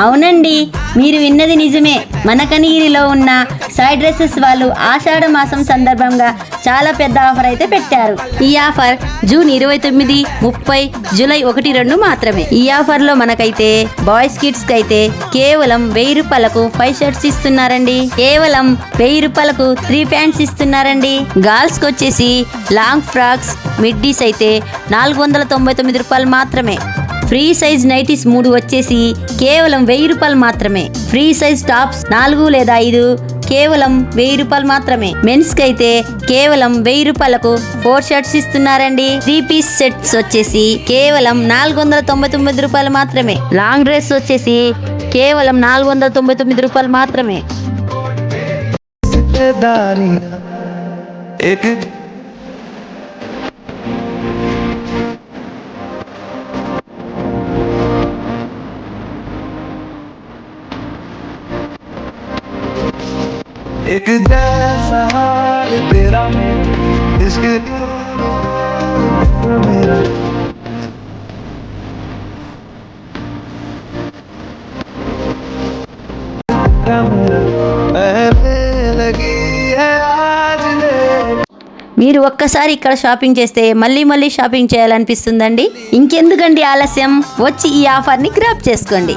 అవునండి, మీరు విన్నది నిజమే. మన కనిగిరిలో ఉన్న సాయి డ్రెస్సెస్ వాళ్ళు ఆషాఢ మాసం సందర్భంగా చాలా పెద్ద ఆఫర్ అయితే పెట్టారు. ఈ ఆఫర్ జూన్ 29, 30, జూలై 1, 2 మాత్రమే. ఈ ఆఫర్ లో మనకైతే బాయ్స్ కిడ్స్ కి అయితే కేవలం 1000 రూపాయలకు 5 షర్ట్స్ ఇస్తున్నారండి. కేవలం 1000 రూపాయలకు 3 ప్యాంట్స్ ఇస్తున్నారండి. గర్ల్స్ కి వచ్చేసి లాంగ్ ఫ్రాక్స్, మిడ్డీస్ అయితే 499 రూపాయలు మాత్రమే. ఫ్రీ సైజ్ నైటీస్ 3 వచ్చేసి కేవలం 1000 రూపాయలు మాత్రమే. ఫ్రీ సైజ్ టాప్స్ 4 లేదా 5 కేవలం 1000 రూపాయలు మాత్రమే. మెన్స్ కి అయితే కేవలం 1000 రూపాయలకు 4 షర్ట్స్ ఇస్తున్నారండి. 3 పీస్ సెట్స్ వచ్చేసి కేవలం 499 రూపాయలు మాత్రమే. లాంగ్ డ్రెస్ వచ్చేసి కేవలం 499 రూపాయలు మాత్రమే. एक जैसा हाल तेरा इसके मेरा पहले लगी है आज ले. మీరు ఒక్కసారి ఇక్కడ షాపింగ్ చేస్తే మళ్ళీ షాపింగ్ చేయాలనిపిస్తుందండి. ఇంకెందుకండి ఆలస్యం, వచ్చి ఈ ఆఫర్ని గ్రాప్ చేసుకోండి.